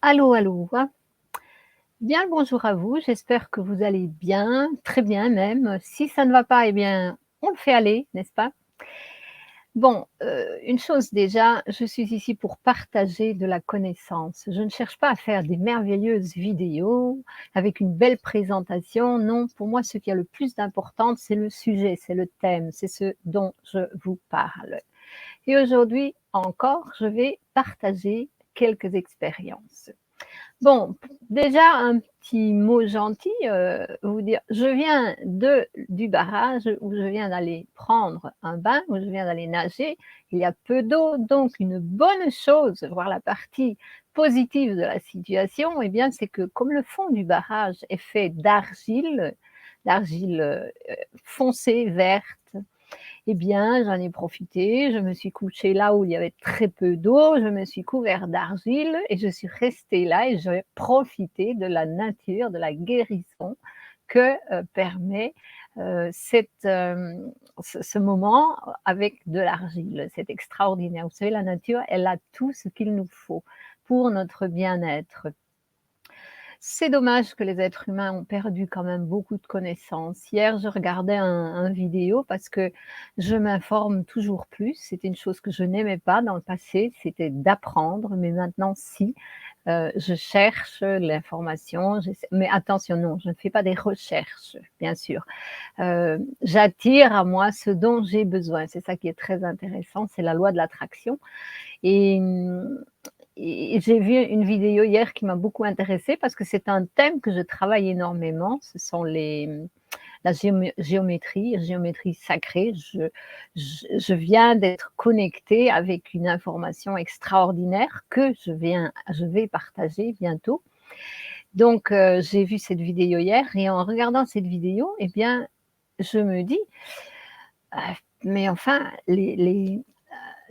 Allô, allô, hein. Bien le bonjour à vous, j'espère que vous allez bien, très bien même. Si ça ne va pas, eh bien, on le fait aller, n'est-ce pas? Bon, une chose déjà, je suis ici pour partager de la connaissance. Je ne cherche pas à faire des merveilleuses vidéos avec une belle présentation. Non, pour moi, ce qui a le plus d'importance, c'est le sujet, c'est le thème, c'est ce dont je vous parle. Et aujourd'hui encore, je vais partager quelques expériences. Bon, déjà un petit mot gentil, vous dire, je viens du barrage où je viens d'aller prendre un bain, où je viens d'aller nager. Il y a peu d'eau, donc une bonne chose, voire la partie positive de la situation, eh bien, c'est que comme le fond du barrage est fait d'argile, foncée, verte, eh bien, j'en ai profité, je me suis couchée là où il y avait très peu d'eau, je me suis couvert d'argile et je suis restée là et j'ai profité de la nature, de la guérison que permet ce moment avec de l'argile. C'est extraordinaire. Vous savez, la nature, elle a tout ce qu'il nous faut pour notre bien-être. C'est dommage que les êtres humains ont perdu quand même beaucoup de connaissances. Hier, je regardais un vidéo parce que je m'informe toujours plus. C'était une chose que je n'aimais pas dans le passé, c'était d'apprendre, mais maintenant si, je cherche l'information, mais attention, non, je ne fais pas des recherches, bien sûr. J'attire à moi ce dont j'ai besoin. C'est ça qui est très intéressant, c'est la loi de l'attraction et et j'ai vu une vidéo hier qui m'a beaucoup intéressée parce que c'est un thème que je travaille énormément. Ce sont la géométrie sacrée. Je viens d'être connectée avec une information extraordinaire que je vais partager bientôt. Donc, j'ai vu cette vidéo hier et en regardant cette vidéo, eh bien, je me dis, mais enfin,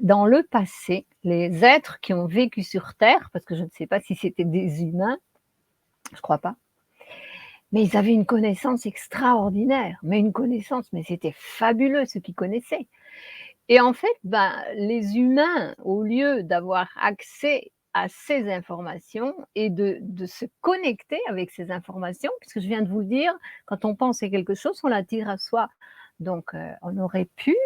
dans le passé, les êtres qui ont vécu sur terre, parce que je ne sais pas si c'était des humains, je crois pas, mais ils avaient une connaissance extraordinaire, mais une connaissance, mais c'était fabuleux ce qu'ils connaissaient. Et en fait, ben, les humains, au lieu d'avoir accès à ces informations et de se connecter avec ces informations, puisque je viens de vous le dire, quand on pense à quelque chose, on l'attire à soi. Donc, on aurait pu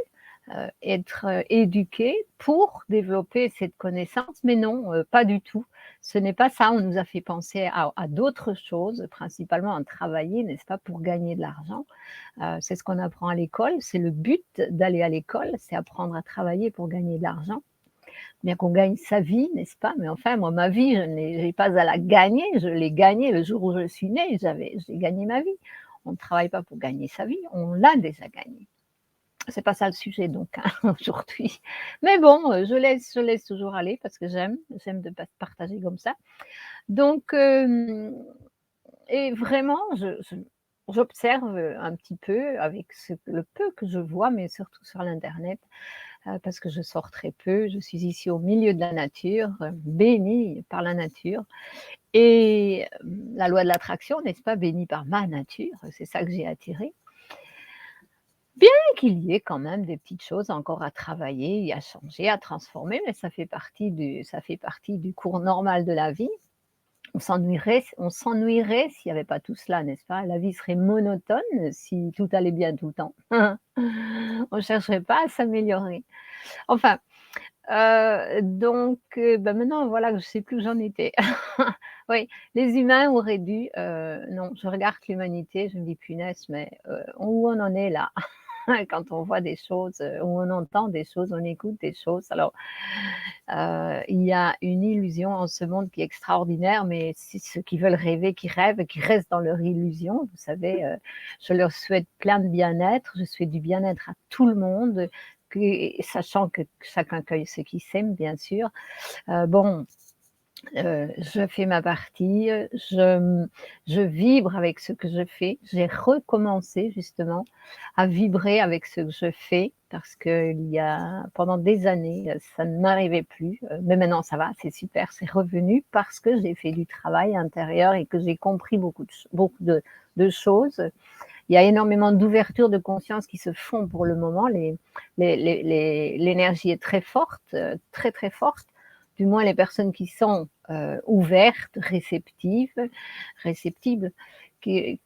être éduqués pour développer cette connaissance, mais non, pas du tout. Ce n'est pas ça, on nous a fait penser à d'autres choses, principalement à travailler, n'est-ce pas, pour gagner de l'argent. C'est ce qu'on apprend à l'école, c'est le but d'aller à l'école, c'est apprendre à travailler pour gagner de l'argent. Bien qu'on gagne sa vie, n'est-ce pas? Mais enfin, moi, ma vie, je n'ai pas à la gagner, je l'ai gagnée le jour où je suis née, j'ai gagné ma vie. On ne travaille pas pour gagner sa vie, on l'a déjà gagnée. C'est pas ça le sujet donc hein, aujourd'hui. Mais bon, je laisse toujours aller parce que j'aime de partager comme ça. Donc et vraiment j'observe, un petit peu avec le peu que je vois, mais surtout sur l'internet, parce que je sors très peu. Je suis ici au milieu de la nature, bénie par la nature et la loi de l'attraction, n'est-ce pas? Bénie par ma nature, c'est ça que j'ai attiré. Bien qu'il y ait quand même des petites choses encore à travailler et à changer, à transformer, mais ça fait partie du cours normal de la vie. On s'ennuierait s'il n'y avait pas tout cela, n'est-ce pas? La vie serait monotone si tout allait bien tout le temps. On ne chercherait pas à s'améliorer. Enfin, donc bah, maintenant voilà, je ne sais plus où j'en étais. Oui, les humains auraient dû, non, je regarde l'humanité, je me dis: «Punaise, mais où on en est là?» Quand on voit des choses, ou on entend des choses, on écoute des choses. Alors, il y a une illusion en ce monde qui est extraordinaire, mais c'est ceux qui veulent rêver, qui rêvent, qui restent dans leur illusion. Vous savez, je leur souhaite plein de bien-être, je souhaite du bien-être à tout le monde, sachant que chacun cueille ce qu'il sème, bien sûr. Bon, je fais ma partie, je vibre avec ce que je fais. J'ai recommencé justement à vibrer avec ce que je fais parce qu'il y a pendant des années, ça ne m'arrivait plus, mais maintenant ça va, c'est super, c'est revenu parce que j'ai fait du travail intérieur et que j'ai compris beaucoup de choses. Il y a énormément d'ouverture de conscience qui se font pour le moment. L'énergie est très forte, très, très forte. du moins les personnes qui sont ouvertes, réceptibles, qui,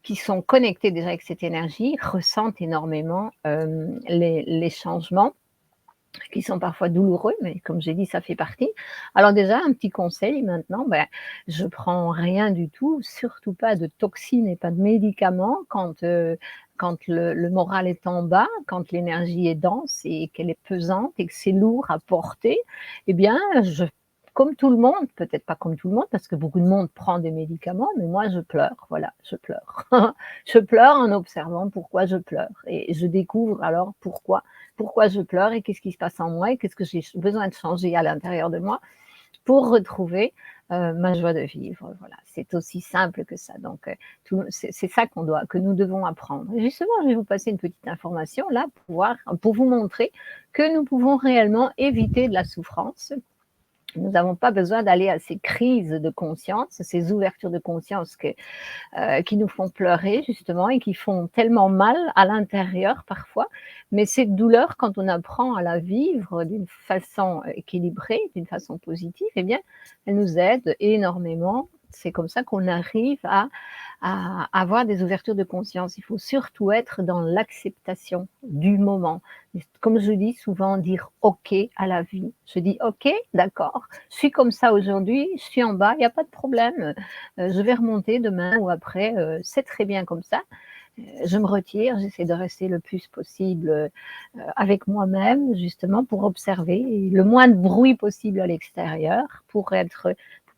qui sont connectées déjà avec cette énergie, ressentent énormément les changements qui sont parfois douloureux, mais comme j'ai dit, ça fait partie. Alors déjà, un petit conseil maintenant, je prends rien du tout, surtout pas de toxines et pas de médicaments quand le moral est en bas, quand l'énergie est dense et qu'elle est pesante et que c'est lourd à porter. Eh bien, comme tout le monde, peut-être pas comme tout le monde, parce que beaucoup de monde prend des médicaments, mais moi je pleure, voilà, je pleure. Je pleure en observant pourquoi je pleure et je découvre alors pourquoi je pleure et qu'est-ce qui se passe en moi et qu'est-ce que j'ai besoin de changer à l'intérieur de moi pour retrouver ma joie de vivre. Voilà, c'est aussi simple que ça. Donc, c'est ça que nous devons apprendre. Et justement, je vais vous passer une petite information là pour vous montrer que nous pouvons réellement éviter de la souffrance. Nous n'avons pas besoin d'aller à ces crises de conscience, ces ouvertures de conscience qui nous font pleurer justement et qui font tellement mal à l'intérieur parfois. Mais cette douleur, quand on apprend à la vivre d'une façon équilibrée, d'une façon positive, eh bien, elle nous aide énormément. C'est comme ça qu'on arrive à avoir des ouvertures de conscience. Il faut surtout être dans l'acceptation du moment. Comme je dis souvent, dire OK à la vie. Je dis OK, d'accord, je suis comme ça aujourd'hui, je suis en bas, il n'y a pas de problème. Je vais remonter demain ou après, c'est très bien comme ça. Je me retire, j'essaie de rester le plus possible avec moi-même, justement, pour observer le moins de bruit possible à l'extérieur, pour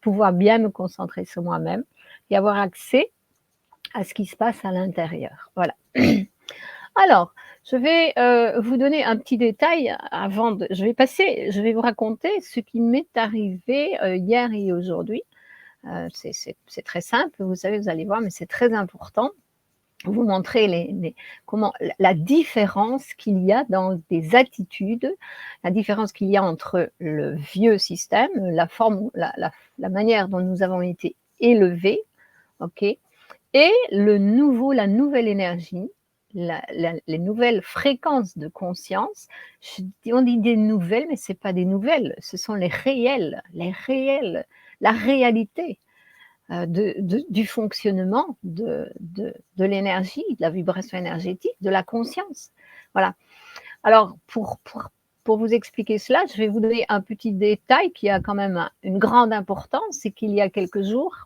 pouvoir bien me concentrer sur moi-même et avoir accès à ce qui se passe à l'intérieur. Voilà. Alors, je vais vous donner un petit détail je vais vous raconter ce qui m'est arrivé hier et aujourd'hui. C'est très simple, vous savez, vous allez voir, mais c'est très important. Vous montrer comment la différence qu'il y a dans des attitudes, la différence qu'il y a entre le vieux système, la forme, la manière dont nous avons été élevés, ok, et la nouvelle énergie, les nouvelles fréquences de conscience. On dit des nouvelles, mais ce n'est pas des nouvelles, ce sont les réels, la réalité du fonctionnement de l'énergie, de la vibration énergétique, de la conscience. Voilà. Alors, pour vous expliquer cela, je vais vous donner un petit détail qui a quand même une grande importance, c'est qu'il y a quelques jours,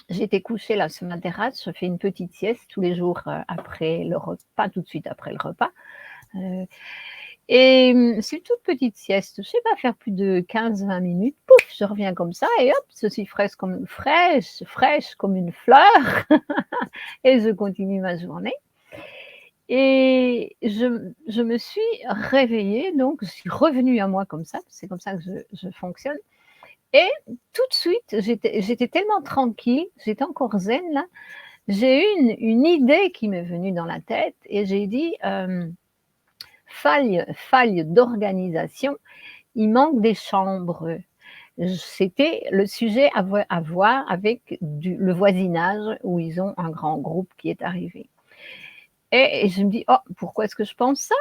j'étais couchée là sur ma terrasse, je fais une petite sieste tous les jours après le repas, pas tout de suite après le repas. Et c'est une toute petite sieste, je ne sais pas, faire plus de 15-20 minutes, pouf, je reviens comme ça et hop, je suis fraîche comme une fleur et je continue ma journée. Et je me suis réveillée, donc je suis revenue à moi comme ça, c'est comme ça que je fonctionne. Et tout de suite, j'étais tellement tranquille, j'étais encore zen là, j'ai eu une idée qui m'est venue dans la tête et j'ai dit faille d'organisation, il manque des chambres. C'était le sujet à voir avec le voisinage où ils ont un grand groupe qui est arrivé. Et je me dis, oh, pourquoi est-ce que je pense ça?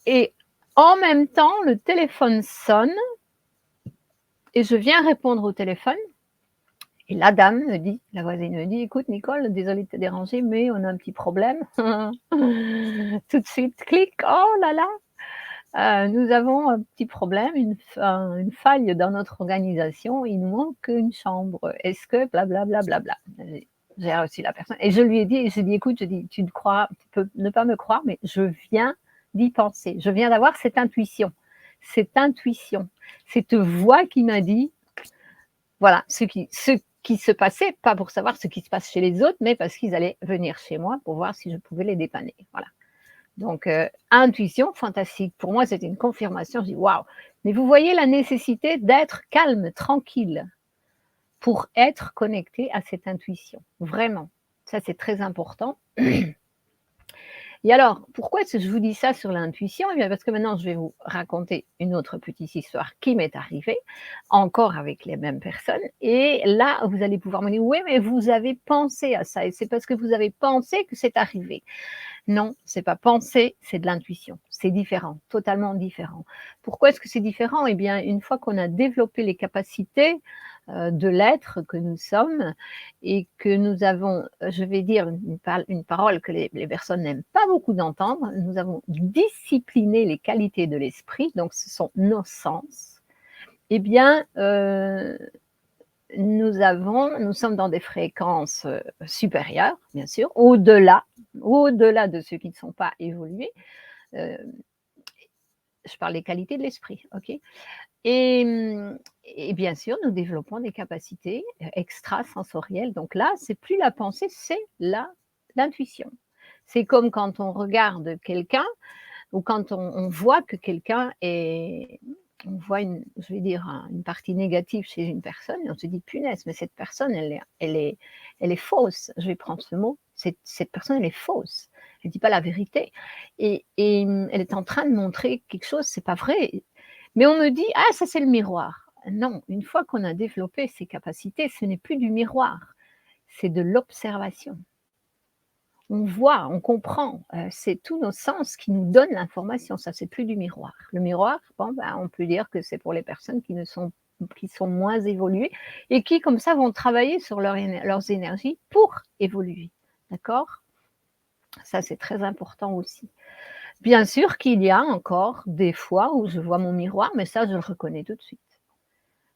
Et en même temps, le téléphone sonne et je viens répondre au téléphone. Et la voisine me dit, écoute Nicole, désolée de te déranger, mais on a un petit problème. Tout de suite, clic, oh là là, nous avons un petit problème, une faille dans notre organisation, il nous manque une chambre. Est-ce que blablabla. J'ai reçu la personne et je lui ai dit, écoute, tu peux ne pas me croire, mais je viens d'y penser. Je viens d'avoir cette intuition, cette voix qui m'a dit, voilà, ce qui se passait, pas pour savoir ce qui se passe chez les autres, mais parce qu'ils allaient venir chez moi pour voir si je pouvais les dépanner. Voilà. Donc, intuition, fantastique. Pour moi, c'était une confirmation. Je dis, waouh! Mais vous voyez la nécessité d'être calme, tranquille, pour être connecté à cette intuition. Vraiment. Ça, c'est très important. Et alors, pourquoi est-ce que je vous dis ça sur l'intuition? Eh bien, parce que maintenant, je vais vous raconter une autre petite histoire qui m'est arrivée, encore avec les mêmes personnes. Et là, vous allez pouvoir me dire, oui, mais vous avez pensé à ça, et c'est parce que vous avez pensé que c'est arrivé. Non, c'est pas penser, c'est de l'intuition. c'est différent, totalement différent. Pourquoi est-ce que c'est différent? Eh bien, une fois qu'on a développé les capacités, de l'être que nous sommes et que nous avons, je vais dire une parole que les personnes n'aiment pas beaucoup d'entendre, nous avons discipliné les qualités de l'esprit, donc ce sont nos sens, eh bien, nous sommes dans des fréquences, supérieures, bien sûr, au-delà de ceux qui ne sont pas évolués, heu, je parle des qualités de l'esprit, OK? Et et bien sûr, nous développons des capacités, extrasensorielles. Donc là, c'est plus la pensée, c'est l'intuition. C'est comme quand on regarde quelqu'un ou quand on voit que quelqu'un est on voit je vais dire une partie négative chez une personne et on se dit: «Punaise, mais cette personne elle est fausse». Je vais prendre ce mot, cette personne elle est fausse. Elle ne dit pas la vérité et elle est en train de montrer quelque chose, c'est pas vrai. Mais on me dit: «Ah ça c'est le miroir». Non, une fois qu'on a développé ces capacités, ce n'est plus du miroir, c'est de l'observation. On voit, on comprend, c'est tous nos sens qui nous donnent l'information, ça c'est plus du miroir. Le miroir, bon, ben, on peut dire que c'est pour les personnes qui sont moins évoluées et qui comme ça vont travailler sur leurs énergies pour évoluer, d'accord? Ça c'est très important aussi. Bien sûr qu'il y a encore des fois où je vois mon miroir, mais ça je le reconnais tout de suite.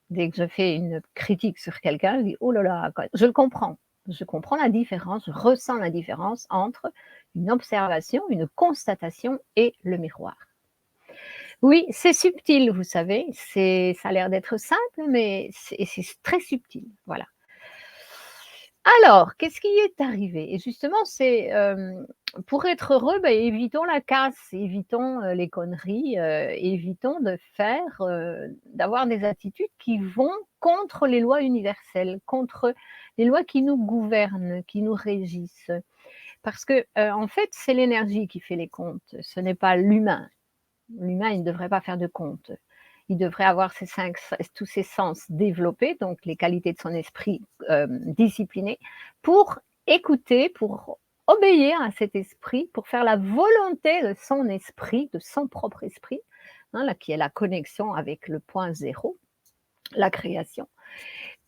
Dès que je fais une critique sur quelqu'un, je dis: «Oh là là», je le comprends. Je comprends la différence, je ressens la différence entre une observation, une constatation et le miroir. Oui, c'est subtil, vous savez, ça a l'air d'être simple, mais c'est très subtil, voilà. Alors, qu'est-ce qui est arrivé? Et justement, pour être heureux, bah, évitons la casse, évitons, les conneries, évitons d'avoir des attitudes qui vont contre les lois universelles, contre les lois qui nous gouvernent, qui nous régissent. Parce que, en fait, c'est l'énergie qui fait les comptes, ce n'est pas l'humain. L'humain, il ne devrait pas faire de comptes. Il devrait avoir tous ses sens développés, donc les qualités de son esprit disciplinées, pour écouter, pour obéir à cet esprit, pour faire la volonté de son esprit, de son propre esprit, hein, là, qui est la connexion avec le point zéro, la création,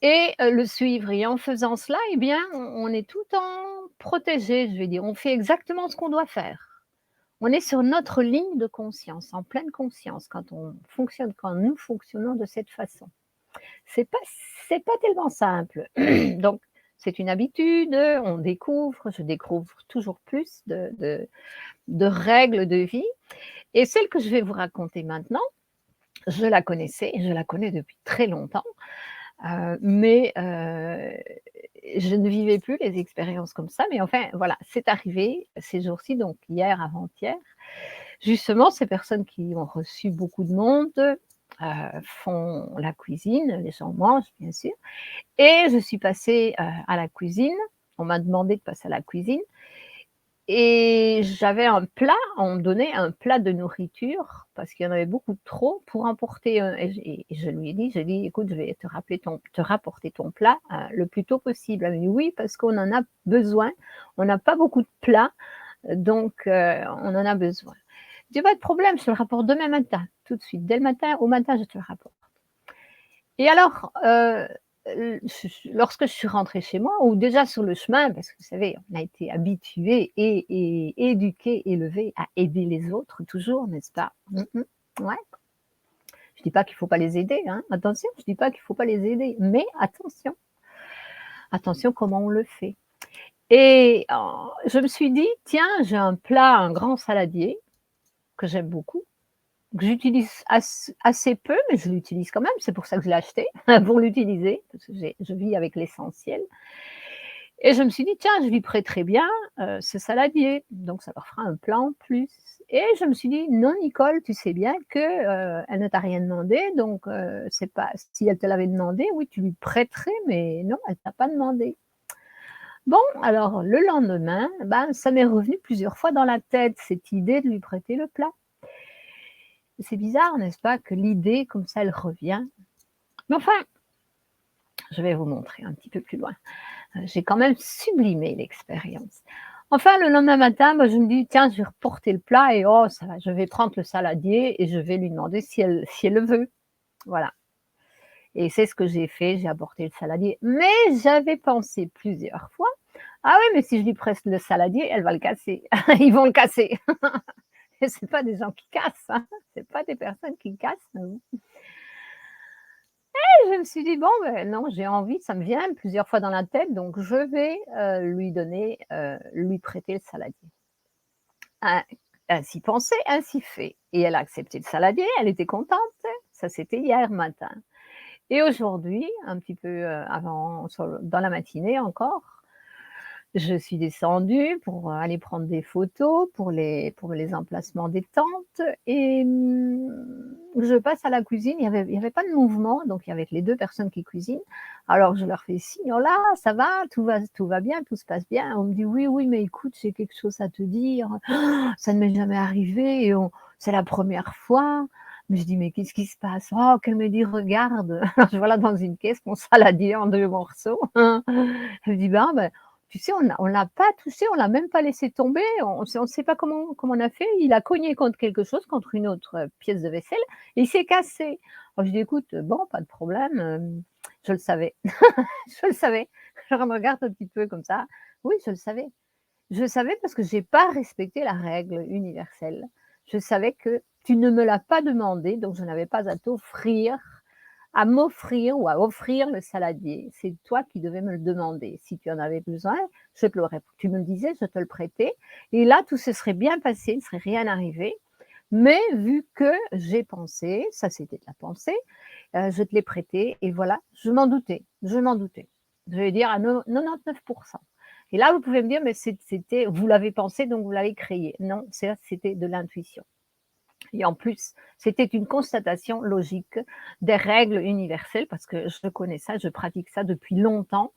et le suivre. Et en faisant cela, eh bien, on est tout le temps protégé, je vais dire. On fait exactement ce qu'on doit faire. On est sur notre ligne de conscience, en pleine conscience, quand nous fonctionnons de cette façon. C'est pas c'est pas tellement simple. Donc c'est une habitude, je découvre toujours plus de règles de vie et celle que je vais vous raconter maintenant, je la connaissais, je la connais depuis très longtemps, mais je ne vivais plus les expériences comme ça, mais enfin voilà, c'est arrivé ces jours-ci, donc hier, avant-hier. Justement, ces personnes qui ont reçu beaucoup de monde, font la cuisine, les gens mangent bien sûr et je suis passée, à la cuisine. On m'a demandé de passer à la cuisine et j'avais un plat, on me donnait un plat de nourriture parce qu'il y en avait beaucoup trop pour emporter, et je lui ai dit, j'ai dit: «Écoute, je vais te rapporter ton plat, le plus tôt possible». Elle m'a dit: «Oui, parce qu'on en a besoin, on n'a pas beaucoup de plats, donc on en a besoin». Je dis: «Pas de problème, je te le rapporte demain matin, tout de suite, dès le matin, au matin, je te le rapporte». Et alors, lorsque je suis rentrée chez moi ou déjà sur le chemin, parce que vous savez, on a été habitués et éduqués, élevés à aider les autres toujours, n'est-ce pas? Ouais. Je dis pas qu'il faut pas les aider, hein, attention, je dis pas qu'il faut pas les aider, mais attention comment on le fait. Et je me suis dit: «Tiens, j'ai un plat, un grand saladier que j'aime beaucoup, que j'utilise assez peu, mais je l'utilise quand même, c'est pour ça que je l'ai acheté, pour l'utiliser, parce que je vis avec l'essentiel et je me suis dit: «Tiens, je lui prêterai bien, ce saladier, donc ça leur fera un plat en plus» et je me suis dit: «Non Nicole, tu sais bien que, elle ne t'a rien demandé, donc c'est pas si elle te l'avait demandé, oui, tu lui prêterais, mais non, elle t'a pas demandé». Bon, alors le lendemain, ben, ça m'est revenu plusieurs fois dans la tête, cette idée de lui prêter le plat. C'est bizarre, n'est-ce pas, que l'idée comme ça, elle revient. Mais enfin, je vais vous montrer un petit peu plus loin. J'ai quand même sublimé l'expérience. Enfin, le lendemain matin, bah, je me dis: «Tiens, je vais reporter le plat et oh ça va, je vais prendre le saladier et je vais lui demander si elle le veut». Voilà, et c'est ce que j'ai fait, j'ai apporté le saladier. Mais j'avais pensé plusieurs fois: «Ah oui, mais si je lui presse le saladier, elle va le casser. Ils vont le casser». Et c'est pas des gens qui cassent, hein, c'est pas des personnes qui cassent, je me suis dit: «Bon, ben, non, j'ai envie, ça me vient plusieurs fois dans la tête, donc je vais, lui prêter le saladier». Ai Ainsi pensé, ainsi fait, et elle a accepté le saladier, elle était contente. Ça, c'était hier matin, et aujourd'hui, un petit peu, avant, dans la matinée encore, je suis descendue pour aller prendre des photos pour les emplacements des tentes, et je passe à la cuisine, il y avait pas de mouvement, donc il y avait que les 2 personnes qui cuisinent. Alors je leur fais signe: «Hola, ça va? Tout va bien? Tout se passe bien?» On me dit: «Oui, oui, mais écoute, j'ai quelque chose à te dire. Ça ne m'est jamais arrivé et on c'est la première fois». Mais je dis: «Mais qu'est-ce qui se passe?» Oh, qu'elle me dit: «Regarde». Alors je vois là dans une caisse mon saladier en 2 morceaux. Elle me dit: ben, tu sais, on l'a pas touché, on l'a même pas laissé tomber, on sait pas comment on a fait. Il a cogné contre quelque chose, contre une autre, pièce de vaisselle, et il s'est cassé. Alors je dis: «Écoute, bon, pas de problème, je le savais, je le savais». Je me regarde un petit peu comme ça. Oui, je le savais. Je le savais parce que j'ai pas respecté la règle universelle. Je savais que tu ne me l'as pas demandé, donc je n'avais pas à m'offrir ou à offrir le saladier. C'est toi qui devais me le demander. Si tu en avais besoin, je te l'aurais tu me le disais, je te le prêtais, et là, tout se serait bien passé, il ne serait rien arrivé. Mais vu que j'ai pensé, ça c'était de la pensée, je te l'ai prêté et voilà, je m'en doutais, je m'en doutais. Je vais dire à 99. Et là, vous pouvez me dire: «Mais c'était vous l'avez pensé, donc vous l'avez créé». Non, ça c'était de l'intuition. Et en plus, c'était une constatation logique des règles universelles parce que je connais ça, je pratique ça depuis longtemps.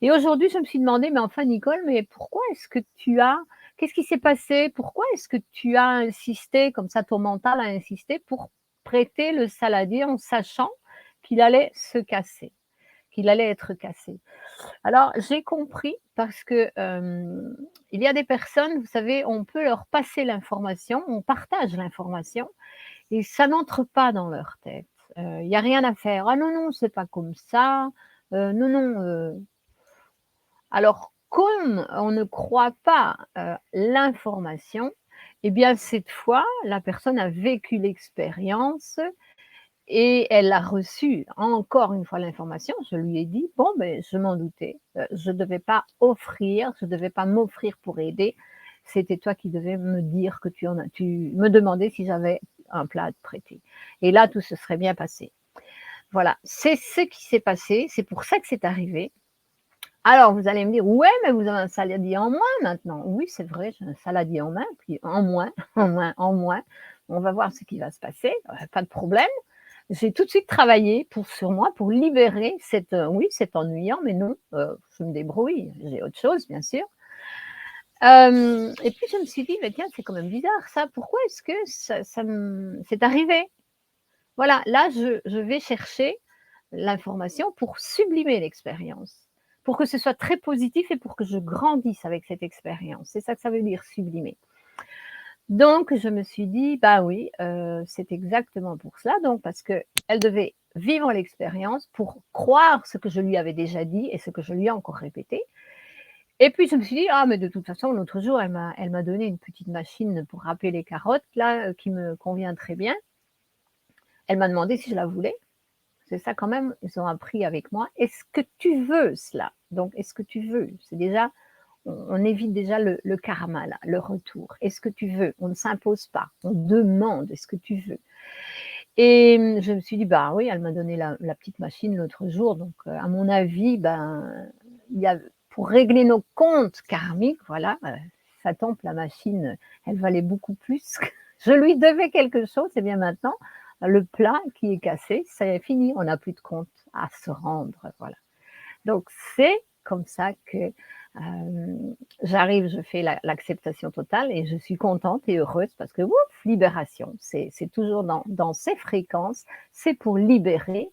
Et aujourd'hui, je me suis demandé: «Mais enfin Nicole, mais pourquoi est-ce que tu as qu'est-ce qui s'est passé? Pourquoi est-ce que tu as insisté comme ça, ton mental a insisté pour prêter le saladier en sachant qu'il allait se casser, qu'il allait être cassé?» Alors, j'ai compris parce que, il y a des personnes, vous savez, on peut leur passer l'information, on partage l'information et ça n'entre pas dans leur tête. Il y a rien à faire: «Ah non, non, c'est pas comme ça, non, non», alors comme on ne croit pas, l'information, et bien cette fois, la personne a vécu l'expérience et elle a reçu encore une fois l'information. Je lui ai dit: «Bon, ben, je m'en doutais, je ne devais pas offrir, je ne devais pas m'offrir pour aider. C'était toi qui devais me dire que tu me demandais si j'avais un plat à te prêter, et là, tout se serait bien passé». Voilà, c'est ce qui s'est passé, c'est pour ça que c'est arrivé. Alors vous allez me dire: «Ouais, mais vous avez un saladier en moins maintenant». Oui, c'est vrai, j'ai un saladier en main, puis en moins, en moins, en moins. On va voir ce qui va se passer, pas de problème. J'ai tout de suite travaillé sur moi, pour libérer oui, c'est ennuyant, mais non, je me débrouille, j'ai autre chose bien sûr. Et puis je me suis dit: «Mais tiens, c'est quand même bizarre ça, pourquoi est-ce que c'est arrivé?» Voilà, là je vais chercher l'information pour sublimer l'expérience, pour que ce soit très positif et pour que je grandisse avec cette expérience. C'est ça que ça veut dire sublimer. Donc je me suis dit: «Bah oui, c'est exactement pour cela», donc parce qu'elle devait vivre l'expérience pour croire ce que je lui avais déjà dit et ce que je lui ai encore répété. Et puis je me suis dit: «Ah mais de toute façon l'autre jour elle m'a donné une petite machine pour râper les carottes là, qui me convient très bien. Elle m'a demandé si je la voulais». C'est ça quand même, ils ont appris avec moi. «Est-ce que tu veux cela?» Donc est-ce que tu veux? C'est déjà on évite déjà le karma là, le retour. Est-ce que tu veux? On ne s'impose pas, on demande: «Est-ce que tu veux?» Et je me suis dit: «Bah oui, elle m'a donné la petite machine l'autre jour, donc à mon avis, ben, il y a pour régler nos comptes karmiques, voilà, ça tombe la machine, elle valait beaucoup plus que je lui devais quelque chose, et bien maintenant, le plat qui est cassé, c'est fini, on n'a plus de compte à se rendre, voilà». Donc c'est comme ça que, je fais l'acceptation totale et je suis contente et heureuse parce que ouf, libération, c'est toujours dans ces fréquences, c'est pour libérer,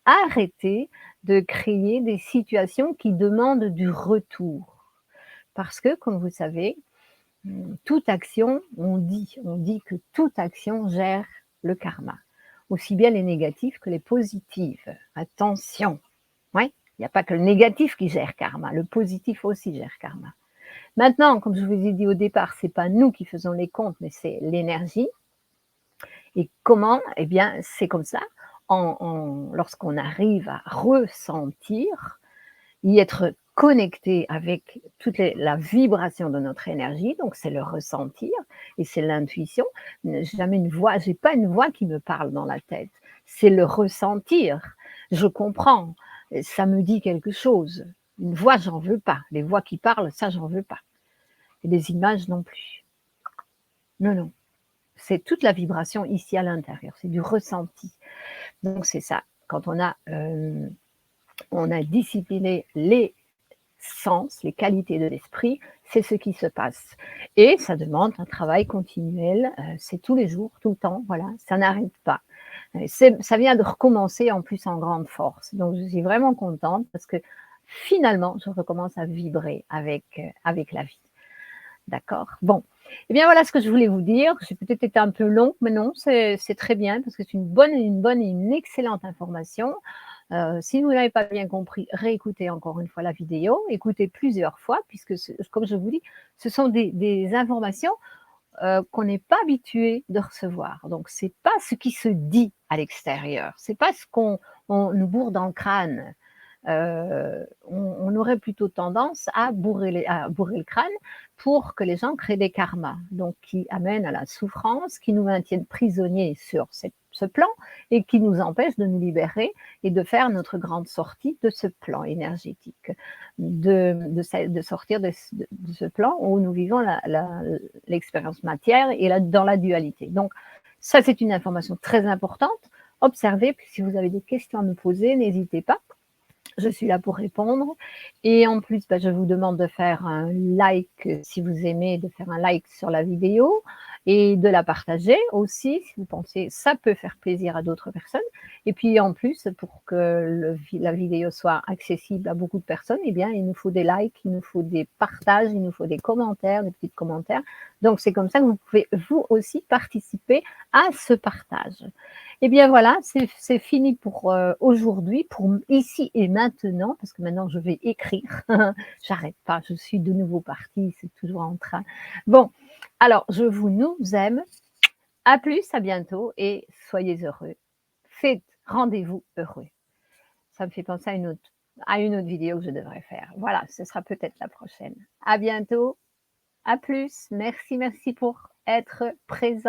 arrêter de créer des situations qui demandent du retour. Parce que, comme vous savez, toute action, on dit que toute action gère le karma, aussi bien les négatives que les positives. Attention, ouais, il n'y a pas que le négatif qui gère karma, le positif aussi gère karma. Maintenant, comme je vous ai dit au départ, c'est pas nous qui faisons les comptes, mais c'est l'énergie. Et comment? Eh bien, c'est comme ça, lorsqu'on arrive à ressentir, y être connecté avec la vibration de notre énergie, donc c'est le ressentir et c'est l'intuition. Jamais une voix, j'ai pas une voix qui me parle dans la tête, c'est le ressentir. Je comprends, ça me dit quelque chose. Une voix, j'en veux pas. Les voix qui parlent, ça, j'en veux pas. Et les images non plus. Non, non. C'est toute la vibration ici à l'intérieur, c'est du ressenti. Donc c'est ça. Quand on a discipliné les sens, les qualités de l'esprit, c'est ce qui se passe. Et ça demande un travail continuel, c'est tous les jours, tout le temps, voilà, ça n'arrête pas. Ça vient de recommencer en plus en grande force. Donc je suis vraiment contente parce que finalement, je recommence à vibrer avec la vie. D'accord? Bon, eh bien voilà ce que je voulais vous dire. J'ai peut-être été un peu long, mais non, c'est très bien parce que c'est une bonne et une excellente information. Si vous n'avez pas bien compris, réécoutez encore une fois la vidéo, écoutez plusieurs fois puisque comme je vous dis, ce sont des informations, qu'on n'est pas habitué de recevoir. Donc c'est pas ce qui se dit à l'extérieur, c'est pas ce qu'on nous bourre dans le crâne. On aurait plutôt tendance à bourrer le crâne pour que les gens créent des karmas, donc qui amènent à la souffrance, qui nous maintiennent prisonniers sur ce plan et qui nous empêchent de nous libérer et de faire notre grande sortie de ce plan énergétique, de sortir de ce plan où nous vivons l'expérience matière et dans la dualité. Donc ça, c'est une information très importante. Observez, puis si vous avez des questions à me poser, n'hésitez pas. Je suis là pour répondre. Et en plus, je vous demande de faire un like si vous aimez, de faire un like sur la vidéo et de la partager aussi si vous pensez ça peut faire plaisir à d'autres personnes. Et puis en plus, pour que la vidéo soit accessible à beaucoup de personnes, eh bien, il nous faut des likes, il nous faut des partages, il nous faut des commentaires, des petits commentaires. Donc c'est comme ça que vous pouvez vous aussi participer à ce partage. Eh bien voilà, c'est fini pour aujourd'hui, pour ici et maintenant, parce que maintenant je vais écrire. J'arrête pas, je suis de nouveau partie, c'est toujours en train. Bon, alors je nous aime. À plus, à bientôt et soyez heureux. Faites rendez-vous heureux. Ça me fait penser à une autre vidéo que je devrais faire. Voilà, ce sera peut-être la prochaine. À bientôt, à plus. Merci, merci pour être présent.